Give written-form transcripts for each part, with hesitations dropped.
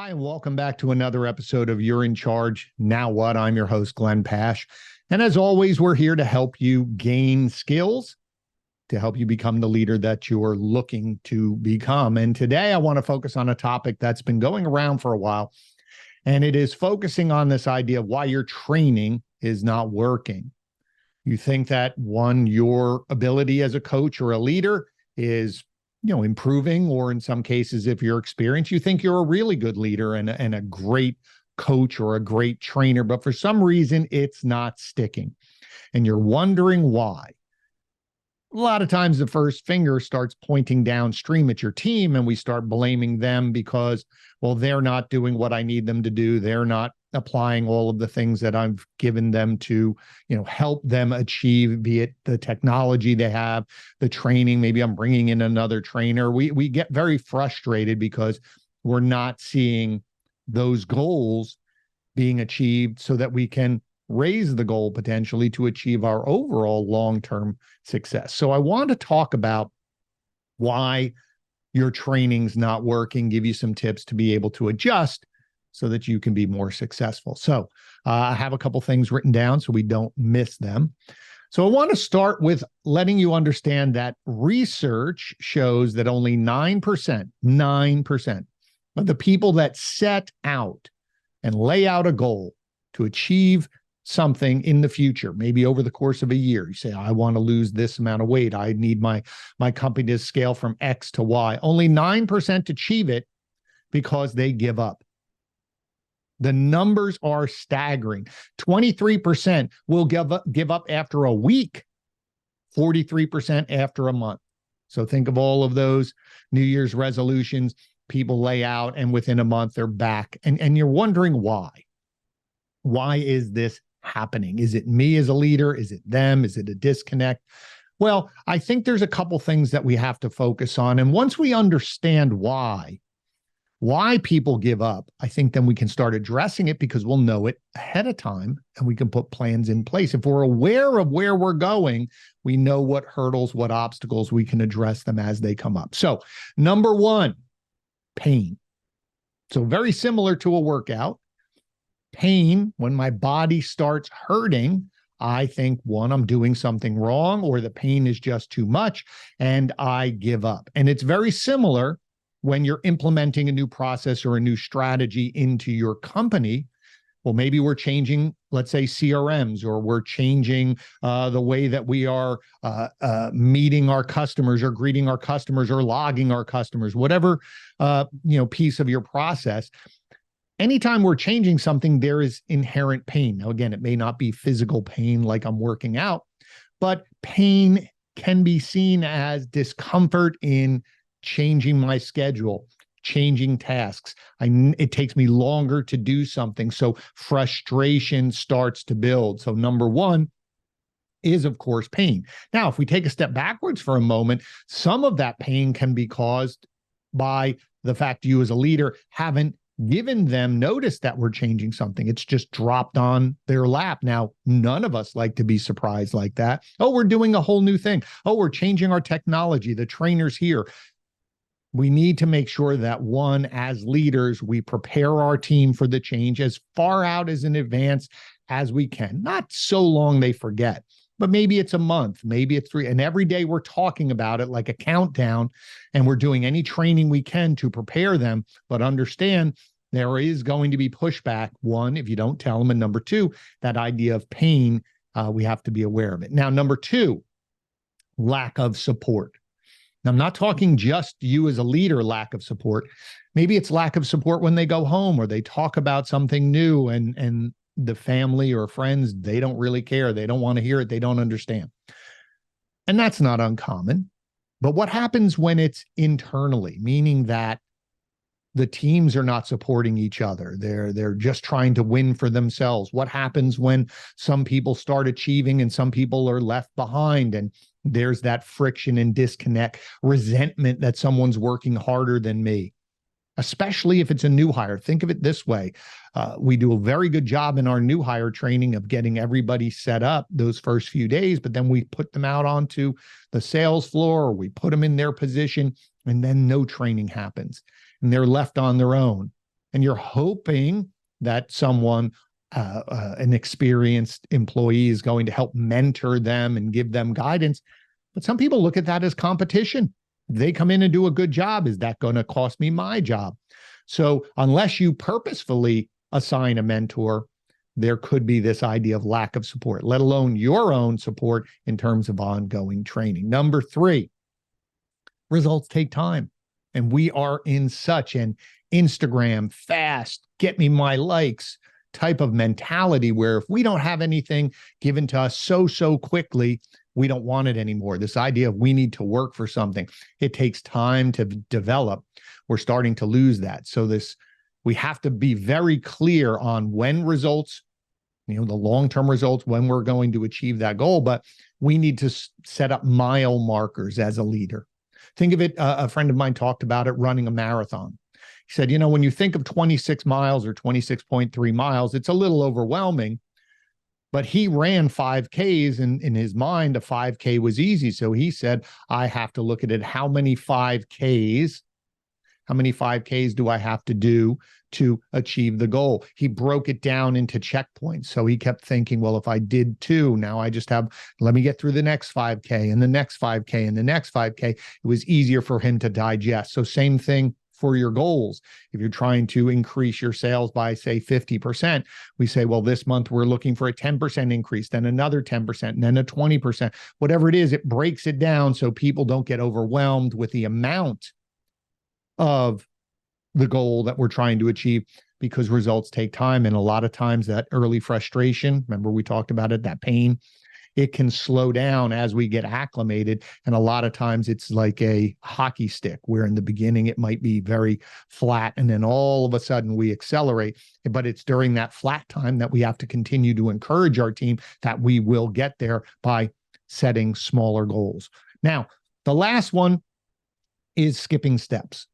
Hi, and welcome back to another episode of You're in Charge. Now what? I'm your host, Glenn Pasch. And as always, we're here to help you gain skills to help you become the leader that you're looking to become. And today I want to focus on a topic that's been going around for a while, and it is focusing on this idea of why your training is not working. You think that your ability as a coach or a leader is improving, or in some cases, if you're experienced, you think you're a really good leader and a great coach or a great trainer, but for some reason it's not sticking. And you're wondering why. A lot of times the first finger starts pointing downstream at your team, and we start blaming them because, well, they're not doing what I need them to do. They're not applying all of the things that I've given them to, help them achieve, be it the technology they have, the training. Maybe I'm bringing in another trainer. We get very frustrated because we're not seeing those goals being achieved so that we can raise the goal potentially to achieve our overall long-term success. So I want to talk about why your training's not working, give you some tips to be able to adjust so that you can be more successful. So I have a couple things written down so we don't miss them. So I want to start with letting you understand that research shows that only 9% of the people that set out and lay out a goal to achieve something in the future, maybe over the course of a year, you say, I want to lose this amount of weight. I need my company to scale from X to Y. Only 9% achieve it because they give up. The numbers are staggering. 23% will give up after a week, 43% after a month. So think of all of those New Year's resolutions people lay out, and within a month they're back. And you're wondering why. Why is this happening? Is it me as a leader? Is it them? Is it a disconnect? Well, I think there's a couple things that we have to focus on. And once we understand why people give up, I think then we can start addressing it because we'll know it ahead of time and we can put plans in place. If we're aware of where we're going, we know what hurdles, what obstacles, we can address them as they come up. So number one, pain. So very similar to a workout. Pain, when my body starts hurting, I think, one, I'm doing something wrong, or the pain is just too much, and I give up. And it's very similar when you're implementing a new process or a new strategy into your company. Well, maybe we're changing, let's say, CRMs, or we're changing the way that we are meeting our customers or greeting our customers or logging our customers, whatever piece of your process. Anytime we're changing something, there is inherent pain. Now, again, it may not be physical pain like I'm working out, but pain can be seen as discomfort in changing my schedule, changing tasks. It takes me longer to do something. So frustration starts to build. So number one is, of course, pain. Now, if we take a step backwards for a moment, some of that pain can be caused by the fact you as a leader haven't given them notice that we're changing something. It's just dropped on their lap. Now, none of us like to be surprised like that. Oh, we're doing a whole new thing. Oh, we're changing our technology. The trainer's here. We need to make sure that, one, as leaders, we prepare our team for the change as far out as in advance as we can. Not so long they forget, but maybe it's a month, maybe it's 3. And every day we're talking about it like a countdown, and we're doing any training we can to prepare them. But understand there is going to be pushback, one, if you don't tell them. And number two, that idea of pain, we have to be aware of it. Now, number two, lack of support. Now, I'm not talking just you as a leader, lack of support. Maybe it's lack of support when they go home or they talk about something new, and the family or friends, they don't really care. They don't want to hear it. They don't understand. And that's not uncommon. But what happens when it's internally, meaning that the teams are not supporting each other? They're just trying to win for themselves. What happens when some people start achieving and some people are left behind, and there's that friction and disconnect, resentment that someone's working harder than me? Especially if it's a new hire. Think of it this way. We do a very good job in our new hire training of getting everybody set up those first few days, but then we put them out onto the sales floor, or we put them in their position, and then no training happens, and they're left on their own. and you're hoping that someone, an experienced employee, is going to help mentor them and give them guidance. But some people look at that as competition. They come in and do a good job. Is that going to cost me my job? So unless you purposefully assign a mentor, there could be this idea of lack of support, let alone your own support in terms of ongoing training. Number 3, results take time. And we are in such an Instagram fast, get me my likes type of mentality where if we don't have anything given to us so quickly, we don't want it anymore. This idea of we need to work for something, it takes time to develop. We're starting to lose that. So we have to be very clear on when results, the long-term results, when we're going to achieve that goal, but we need to set up mile markers as a leader. Think of it, a friend of mine talked about it running a marathon. He said, when you think of 26 miles or 26.3 miles, it's a little overwhelming, but he ran 5Ks, and in his mind, a 5K was easy. So he said, I have to look at it. How many 5Ks do I have to do to achieve the goal? He broke it down into checkpoints. So he kept thinking, well, if I did 2, now I just let me get through the next 5K and the next 5K and the next 5K. It was easier for him to digest. So same thing for your goals. If you're trying to increase your sales by, say, 50%, we say, well, this month we're looking for a 10% increase, then another 10%, and then a 20%. Whatever it is, it breaks it down so people don't get overwhelmed with the amount of the goal that we're trying to achieve, because results take time. And a lot of times that early frustration, remember we talked about it, that pain, it can slow down as we get acclimated. And a lot of times it's like a hockey stick, where in the beginning it might be very flat, and then all of a sudden we accelerate. But it's during that flat time that we have to continue to encourage our team that we will get there by setting smaller goals. Now, the last one is skipping steps.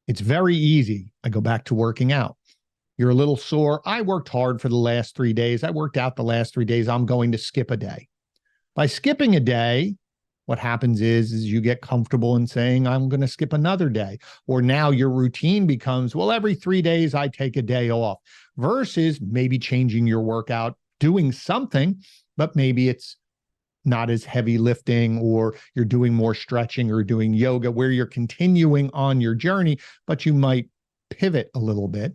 It's very easy. I go back to working out. You're a little sore. I worked hard for the last 3 days. I worked out the last 3 days. I'm going to skip a day. By skipping a day, what happens is you get comfortable in saying, I'm going to skip another day. Or now your routine becomes, well, every 3 days I take a day off, versus maybe changing your workout, doing something, but maybe it's not as heavy lifting, or you're doing more stretching or doing yoga, where you're continuing on your journey, but you might pivot a little bit.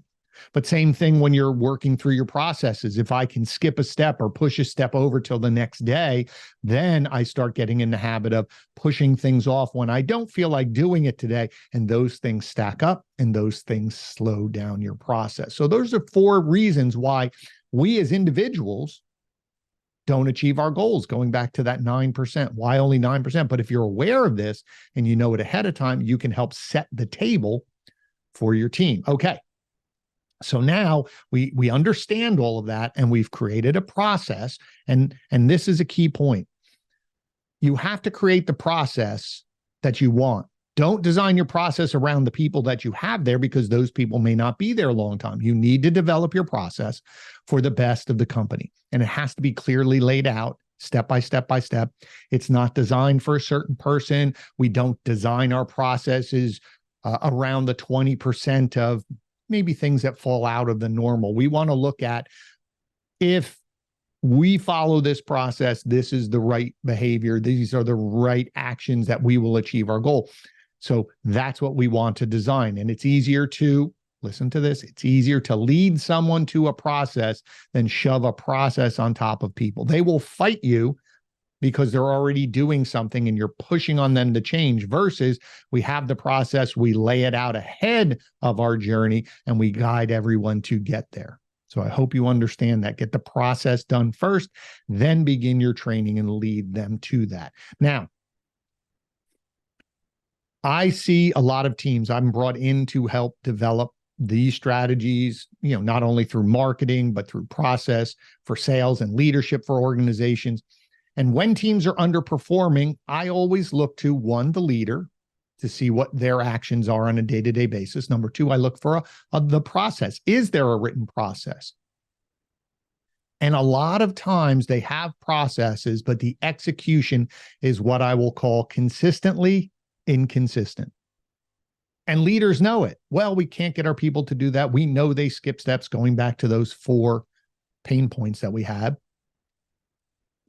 But same thing when you're working through your processes. If I can skip a step or push a step over till the next day, then I start getting in the habit of pushing things off when I don't feel like doing it today. And those things stack up, and those things slow down your process. So those are 4 reasons why we as individuals don't achieve our goals, going back to that 9%. Why only 9%? But if you're aware of this and you know it ahead of time, you can help set the table for your team. Okay. So now we understand all of that, and we've created a process. And this is a key point. You have to create the process that you want. Don't design your process around the people that you have there, because those people may not be there a long time. You need to develop your process for the best of the company. And it has to be clearly laid out, step by step by step. It's not designed for a certain person. We don't design our processes around the 20% of maybe things that fall out of the normal. We want to look at, if we follow this process, this is the right behavior. These are the right actions that we will achieve our goal. So that's what we want to design. And it's easier to, listen to this, it's easier to lead someone to a process than shove a process on top of people. They will fight you because they're already doing something and you're pushing on them to change, versus we have the process, we lay it out ahead of our journey, and we guide everyone to get there. So I hope you understand that. Get the process done first, then begin your training and lead them to that. Now, I see a lot of teams I'm brought in to help develop these strategies, not only through marketing, but through process for sales and leadership for organizations. And when teams are underperforming, I always look to, 1, the leader, to see what their actions are on a day-to-day basis. Number 2, I look for the process. Is there a written process? And a lot of times they have processes, but the execution is what I will call consistently inconsistent. And leaders know it. Well, we can't get our people to do that. We know they skip steps, going back to those 4 pain points that we had.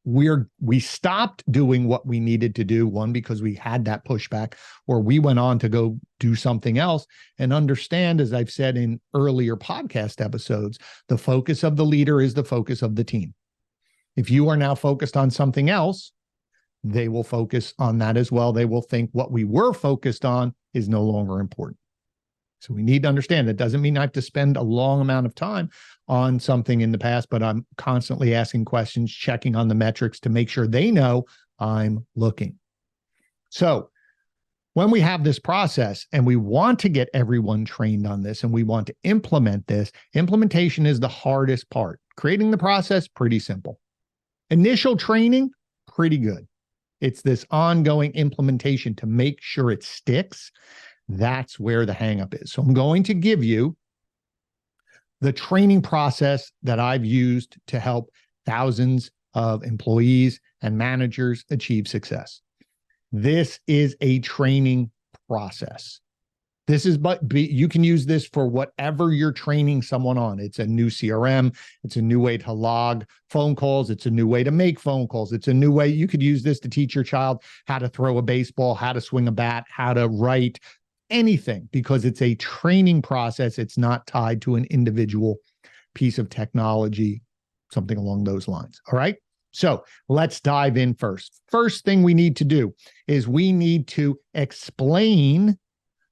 We stopped doing what we needed to do, one, because we had that pushback, or we went on to go do something else. And understand, as I've said in earlier podcast episodes, the focus of the leader is the focus of the team. If you are now focused on something else, they will focus on that as well. They will think what we were focused on is no longer important. So we need to understand that doesn't mean I have to spend a long amount of time on something in the past, but I'm constantly asking questions, checking on the metrics to make sure they know I'm looking. So when we have this process and we want to get everyone trained on this and we want to implement this, implementation is the hardest part. Creating the process, pretty simple. Initial training, pretty good. It's this ongoing implementation to make sure it sticks. That's where the hangup is. So I'm going to give you the training process that I've used to help thousands of employees and managers achieve success. This is a training process. But you can use this for whatever you're training someone on. It's a new CRM. It's a new way to log phone calls. It's a new way to make phone calls. It's a new way. You could use this to teach your child how to throw a baseball, how to swing a bat, how to write, anything, because it's a training process. It's not tied to an individual piece of technology, something along those lines. All right. So let's dive in first. First thing we need to do is we need to explain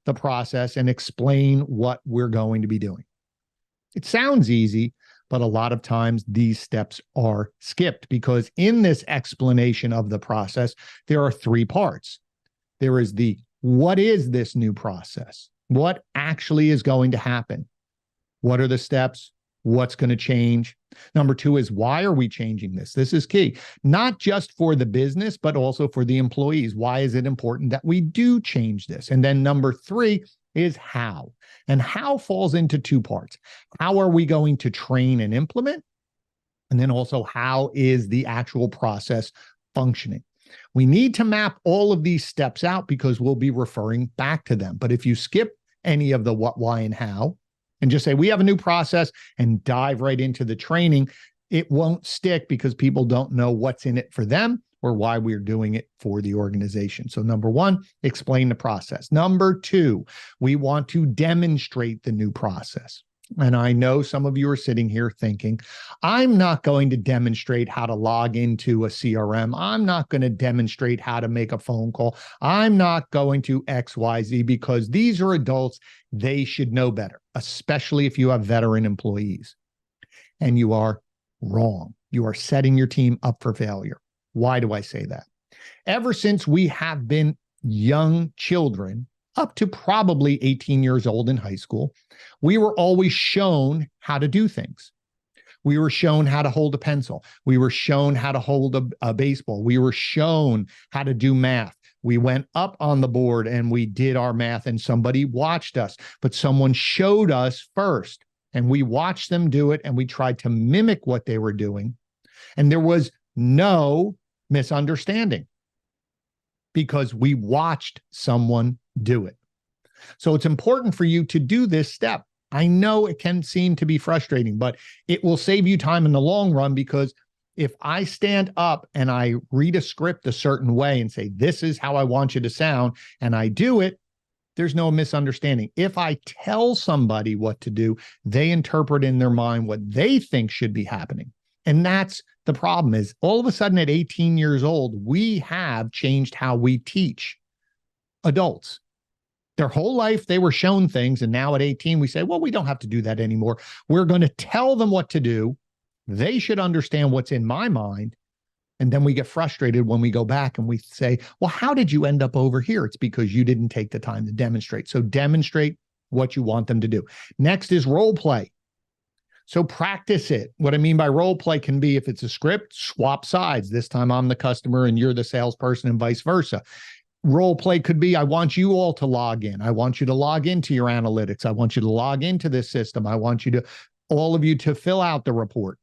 the process and explain what we're going to be doing. It sounds easy, but a lot of times these steps are skipped because in this explanation of the process, there are 3 parts. There is the what is this new process? What actually is going to happen? What are the steps? What's going to change? Number 2 is why are we changing this? This is key, not just for the business, but also for the employees. Why is it important that we do change this? And then number 3 is how. And how falls into 2 parts. How are we going to train and implement? And then also, how is the actual process functioning? We need to map all of these steps out because we'll be referring back to them. But if you skip any of the what, why, and how, and just say, we have a new process and dive right into the training, it won't stick because people don't know what's in it for them or why we're doing it for the organization. So number 1, explain the process. Number 2, we want to demonstrate the new process. And I know some of you are sitting here thinking, I'm not going to demonstrate how to log into a CRM. I'm not going to demonstrate how to make a phone call. I'm not going to XYZ because these are adults. They should know better, especially if you have veteran employees. And you are wrong. You are setting your team up for failure. Why do I say that? Ever since we have been young children, up to probably 18 years old in high school, we were always shown how to do things. We were shown how to hold a pencil. We were shown how to hold a baseball. We were shown how to do math. We went up on the board and we did our math and somebody watched us, but someone showed us first and we watched them do it and we tried to mimic what they were doing. And there was no misunderstanding because we watched someone do it. So it's important for you to do this step. I know it can seem to be frustrating, but it will save you time in the long run because if I stand up and I read a script a certain way and say, this is how I want you to sound, and I do it, there's no misunderstanding. If I tell somebody what to do, they interpret in their mind what they think should be happening. And that's the problem is all of a sudden at 18 years old, we have changed how we teach adults. Their whole life, they were shown things. And now at 18, we say, well, we don't have to do that anymore. We're going to tell them what to do. They should understand what's in my mind. And then we get frustrated when we go back and we say, well, how did you end up over here? It's because you didn't take the time to demonstrate. So demonstrate what you want them to do. Next is role play. So practice it. What I mean by role play can be if it's a script, swap sides. This time I'm the customer and you're the salesperson and vice versa. Role play could be, I want you all to log in. I want you to log into your analytics. I want you to log into this system. I want you to, all of you to fill out the report.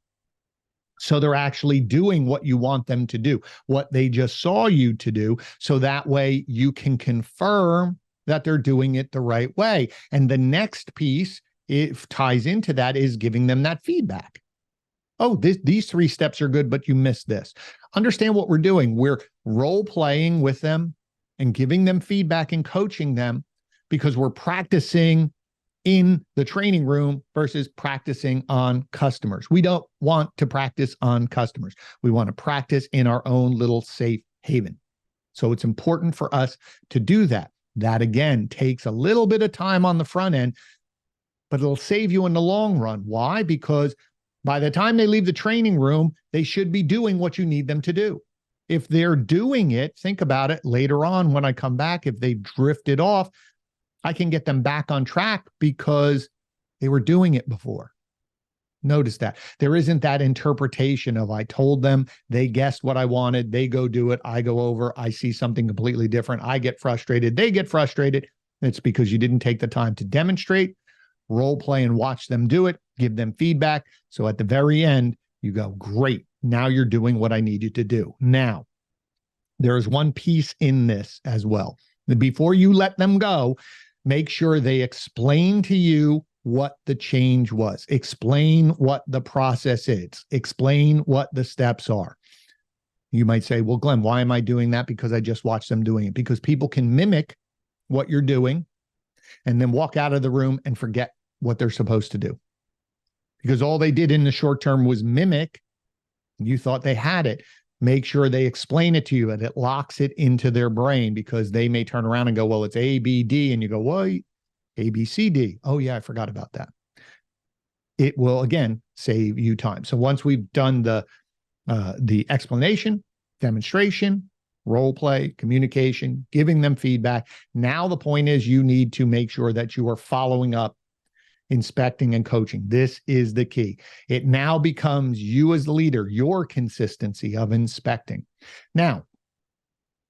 So they're actually doing what you want them to do, what they just saw you to do. So that way you can confirm that they're doing it the right way. And the next piece, it ties into that, is giving them that feedback. Oh, these 3 steps are good, but you missed this. Understand what we're doing. We're role playing with them and giving them feedback and coaching them because we're practicing in the training room versus practicing on customers. We don't want to practice on customers. We want to practice in our own little safe haven. So it's important for us to do that. That, again, takes a little bit of time on the front end, but it'll save you in the long run. Why? Because by the time they leave the training room, they should be doing what you need them to do. If they're doing it, think about it later on when I come back, if they drifted off, I can get them back on track because they were doing it before. Notice that. There isn't that interpretation of I told them, they guessed what I wanted, they go do it, I go over, I see something completely different, I get frustrated, they get frustrated. It's because you didn't take the time to demonstrate, role play, and watch them do it, give them feedback. So at the very end, you go, great, now you're doing what I need you to do. Now, there is one piece in this as well. Before you let them go, make sure they explain to you what the change was. Explain what the process is. Explain what the steps are. You might say, well, Glenn, why am I doing that? Because I just watched them doing it. Because people can mimic what you're doing and then walk out of the room and forget what they're supposed to do. Because all they did in the short term was mimic. You thought they had it. Make sure they explain it to you and it locks it into their brain, because they may turn around and go, well, it's A, B, D. And you go, well, A, B, C, D. Oh, yeah, I forgot about that. It will, again, save you time. So once we've done the explanation, demonstration, role play, communication, giving them feedback, now the point is you need to make sure that you are following up, inspecting, and coaching. This is the key. It now becomes you as the leader, your consistency of inspecting. Now,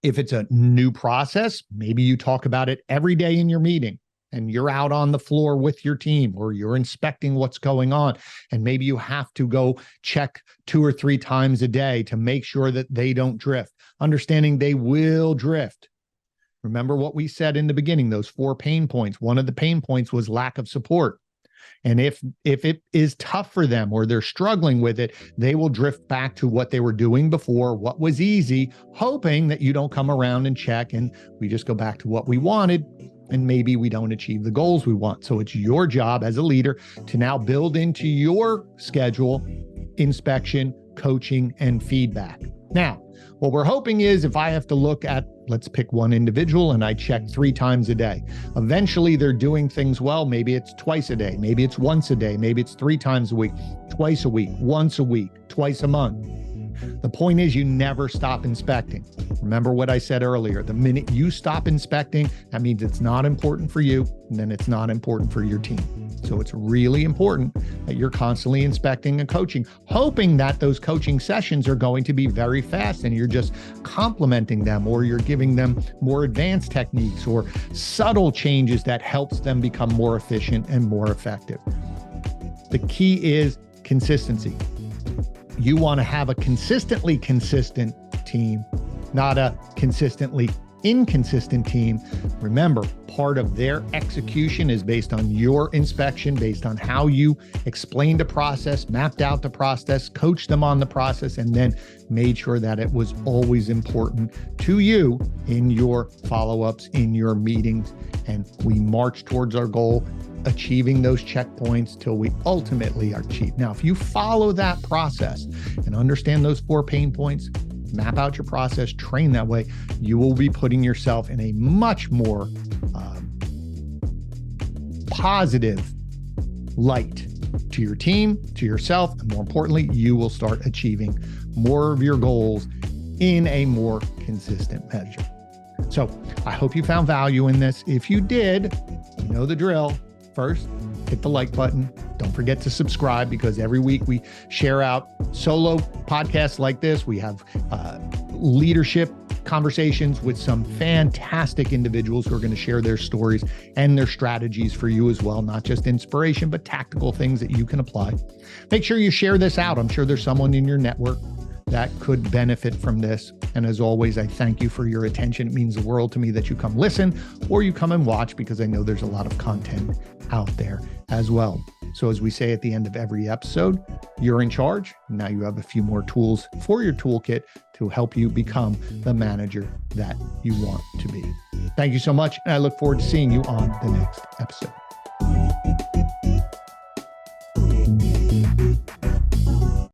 if it's a new process, maybe you talk about it every day in your meeting and you're out on the floor with your team, or you're inspecting what's going on. And maybe you have to go check 2 or 3 times a day to make sure that they don't drift. Understanding they will drift. Remember what we said in the beginning, those 4 pain points. One of the pain points was lack of support. And if it is tough for them or they're struggling with it, they will drift back to what they were doing before, what was easy, hoping that you don't come around and check and we just go back to what we wanted and maybe we don't achieve the goals we want. So it's your job as a leader to now build into your schedule inspection, coaching, and feedback. Now, what we're hoping is if I have to look at, let's pick one individual and I check 3 times a day, eventually they're doing things well. Maybe it's twice a day. Maybe it's once a day. Maybe it's 3 times a week, twice a week, once a week, twice a month. The point is you never stop inspecting. Remember what I said earlier, the minute you stop inspecting, that means it's not important for you, and then it's not important for your team. So it's really important that you're constantly inspecting and coaching, hoping that those coaching sessions are going to be very fast and you're just complimenting them, or you're giving them more advanced techniques or subtle changes that helps them become more efficient and more effective. The key is consistency. You want to have a consistently consistent team, not a consistently inconsistent team. Remember, part of their execution is based on your inspection, based on how you explained the process, mapped out the process, coached them on the process, and then made sure that it was always important to you in your follow-ups, in your meetings. And we march towards our goal, achieving those checkpoints till we ultimately achieve. Now, if you follow that process and understand those 4 pain points, map out your process, train that way, you will be putting yourself in a much more positive light to your team, to yourself, and more importantly, you will start achieving more of your goals in a more consistent measure. So I hope you found value in this. If you did, you know the drill. First, hit the like button. Don't forget to subscribe, because every week we share out solo podcasts like this. We have leadership conversations with some fantastic individuals who are going to share their stories and their strategies for you as well. Not just inspiration, but tactical things that you can apply. Make sure you share this out. I'm sure there's someone in your network that could benefit from this. And as always, I thank you for your attention. It means the world to me that you come listen or you come and watch, because I know there's a lot of content out there as well. So as we say at the end of every episode, you're in charge. Now you have a few more tools for your toolkit to help you become the manager that you want to be. Thank you so much. And I look forward to seeing you on the next episode.